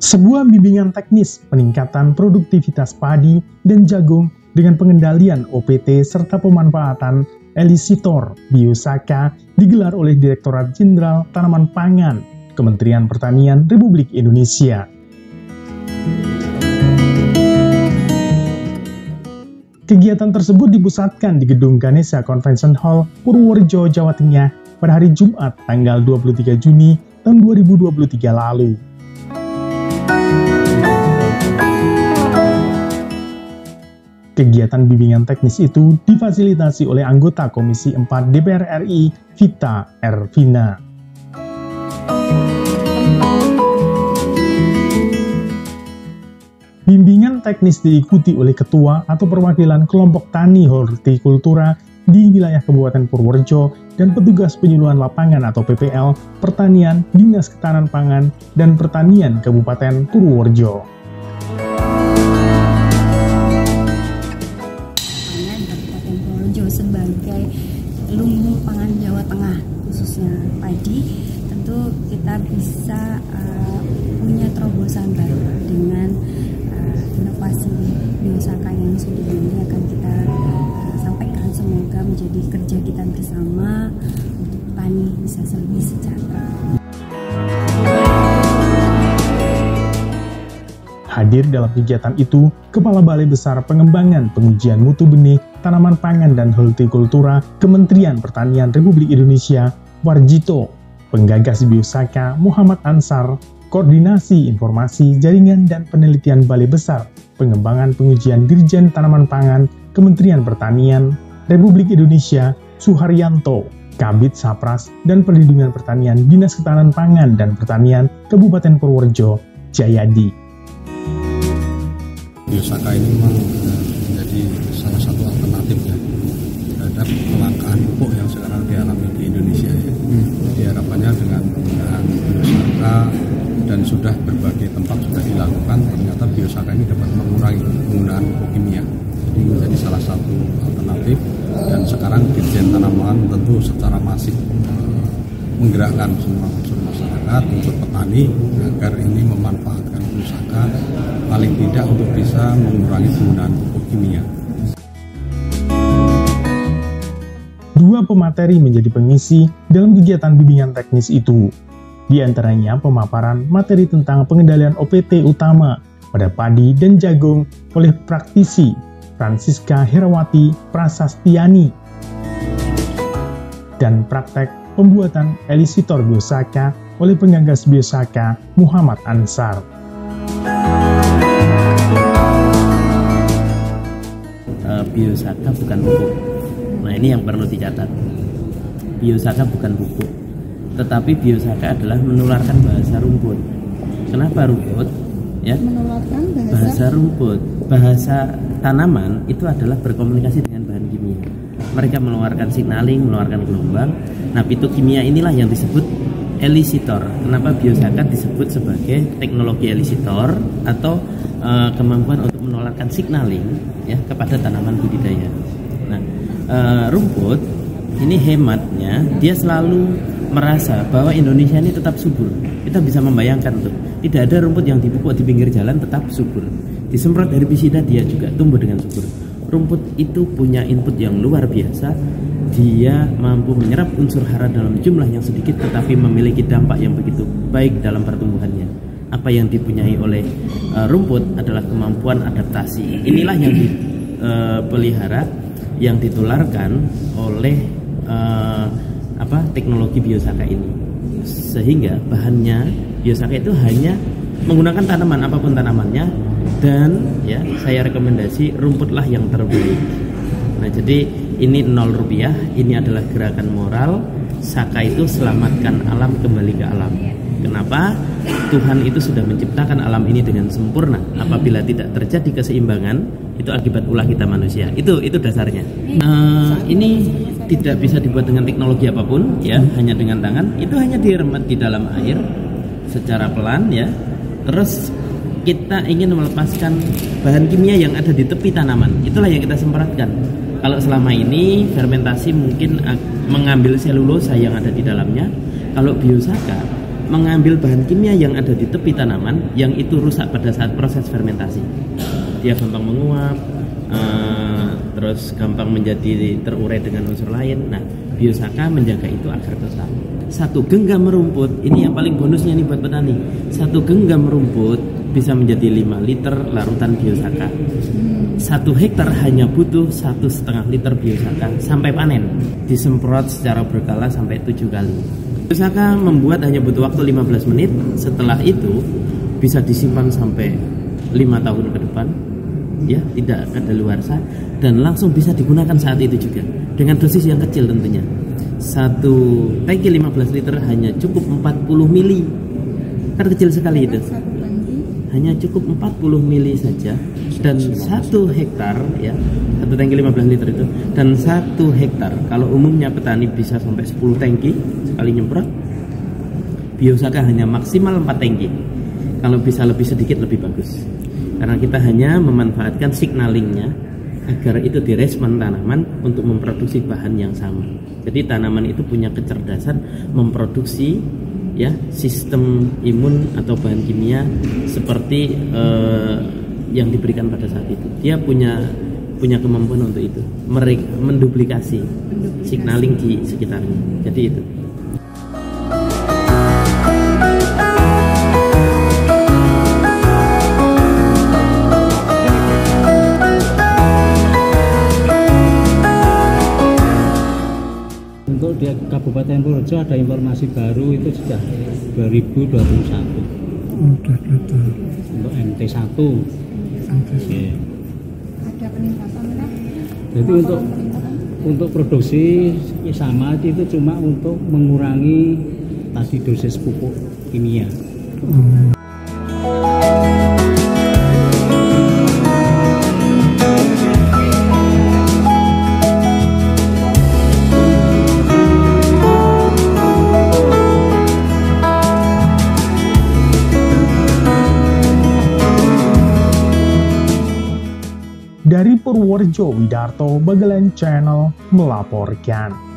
Sebuah bimbingan teknis peningkatan produktivitas padi dan jagung dengan pengendalian OPT serta pemanfaatan elisitor biosaka digelar oleh Direktorat Jenderal Tanaman Pangan, Kementerian Pertanian Republik Indonesia. Kegiatan tersebut dipusatkan di Gedung Ganesha Convention Hall, Purworejo, Jawa Tengah pada hari Jumat tanggal 23 Juni tahun 2023 lalu. Kegiatan bimbingan teknis itu difasilitasi oleh anggota Komisi 4 DPR RI, Vita Ervina. Bimbingan teknis diikuti oleh ketua atau perwakilan kelompok tani hortikultura di wilayah Kabupaten Purworejo dan petugas penyuluhan lapangan atau PPL, Pertanian, Dinas Ketahanan Pangan, dan Pertanian Kabupaten Purworejo. Sebagai lumbung pangan Jawa Tengah, khususnya padi, tentu kita bisa punya terobosan baru dengan inovasi biosaka yang sudah ini akan kita sampaikan. Semoga menjadi kerja kita bersama untuk petani bisa lebih sejahtera. Hadir dalam kegiatan itu, Kepala Balai Besar Pengembangan Pengujian Mutu Benih, Tanaman Pangan dan Hortikultura Kementerian Pertanian Republik Indonesia, Warjito, Penggagas Biosaka Muhammad Ansar, Koordinasi Informasi Jaringan dan Penelitian Balai Besar Pengembangan Pengujian Dirjen Tanaman Pangan Kementerian Pertanian Republik Indonesia, Suharyanto, Kabid Sapras dan Perlindungan Pertanian Dinas Ketahanan Pangan dan Pertanian Kabupaten Purworejo, Jayadi. Biosaka ini memang menjadi salah satu alternatif ya terhadap kelangkaan pupuk yang sekarang dialami di Indonesia ya. Harapannya dengan penggunaan biosaka dan sudah berbagai tempat sudah dilakukan, ternyata biosaka ini dapat mengurangi penggunaan pupuk kimia. Jadi menjadi salah satu alternatif, dan sekarang Dirjen Tanaman tentu secara masif menggerakkan semua unsur masyarakat, unsur petani agar ini memanfaatkan biosaka paling tidak untuk bisa mengurangi penggunaan pupuk kimia. Dua pemateri menjadi pengisi dalam kegiatan bimbingan teknis itu. Di antaranya pemaparan materi tentang pengendalian OPT utama pada padi dan jagung oleh praktisi Francisca Herawati Prasastiani dan praktek pembuatan elisitor biosaka oleh penggagas biosaka Muhammad Ansar. Biosaka bukan pupuk. Nah, ini yang perlu dicatat. Biosaka bukan pupuk, tetapi biosaka adalah menularkan bahasa rumput. Kenapa rumput? Ya, menularkan bahasa rumput. Bahasa tanaman itu adalah berkomunikasi dengan bahan kimia. Mereka mengeluarkan signaling, mengeluarkan gelombang. Nah, pitu kimia inilah yang disebut elisitor. Kenapa biosaka disebut sebagai teknologi elisitor atau kemampuan untuk menularkan signaling ya kepada tanaman budidaya. Nah, rumput ini hematnya, dia selalu merasa bahwa Indonesia ini tetap subur. Kita bisa membayangkan tuh, tidak ada rumput yang dipupuk di pinggir jalan tetap subur. Disemprot herbisida dia juga tumbuh dengan subur. Rumput itu punya input yang luar biasa. Dia mampu menyerap unsur hara dalam jumlah yang sedikit tetapi memiliki dampak yang begitu baik dalam pertumbuhannya. Apa yang dipunyai oleh rumput adalah kemampuan adaptasi. Inilah yang dipelihara, yang ditularkan oleh teknologi biosaka ini. Sehingga bahannya biosaka itu hanya menggunakan tanaman, apapun tanamannya, dan ya saya rekomendasi rumputlah yang terbaik. Nah, jadi ini 0 rupiah, ini adalah gerakan moral. Saka itu selamatkan alam, kembali ke alam. Kenapa? Tuhan itu sudah menciptakan alam ini dengan sempurna. Apabila tidak terjadi keseimbangan, itu akibat ulah kita manusia. Itu dasarnya. Ini tidak bisa dibuat dengan teknologi apapun, ya, hanya dengan tangan. Itu hanya diremet di dalam air secara pelan, ya. Terus kita ingin melepaskan bahan kimia yang ada di tepi tanaman. Itulah yang kita semprotkan. Kalau selama ini fermentasi mungkin mengambil selulosa yang ada di dalamnya. Kalau biosaka mengambil bahan kimia yang ada di tepi tanaman yang itu rusak pada saat proses fermentasi. Dia gampang menguap, terus gampang menjadi terurai dengan unsur lain. Nah, Biosaka menjaga itu agar tetap. Satu genggam rumput, ini yang paling bonusnya nih buat petani. Satu genggam rumput bisa menjadi 5 liter larutan Biosaka. 1 hektar hanya butuh 1,5 liter Biosaka sampai panen. Disemprot secara berkala sampai 7 kali. Biosaka membuat hanya butuh waktu 15 menit. Setelah itu bisa disimpan sampai 5 tahun ke depan, ya, tidak kadaluarsa, dan langsung bisa digunakan saat itu juga dengan dosis yang kecil tentunya. 1 tangki 15 liter hanya cukup 40 mili, kan kecil sekali itu, hanya cukup 40 mili saja, dan 1 hektar, ya, 1 tangki 15 liter itu, dan 1 hektar kalau umumnya petani bisa sampai 10 tangki sekali nyemprot. Biosaka hanya maksimal 4 tangki. Kalau bisa lebih sedikit lebih bagus, karena kita hanya memanfaatkan signalingnya agar itu direspon tanaman untuk memproduksi bahan yang sama. Jadi tanaman itu punya kecerdasan memproduksi, ya, sistem imun atau bahan kimia seperti yang diberikan pada saat itu. Dia punya kemampuan untuk itu, menduplikasi signaling di sekitarnya. Jadi itu. Untuk di Kabupaten Purworejo ada informasi baru itu sudah 2021. Untuk MT1. Ya. Ada peningkatan lah. Jadi untuk produksi sama itu cuma untuk mengurangi tadi dosis pupuk kimia. Dari Purworejo, Widarto Bagelen Channel melaporkan.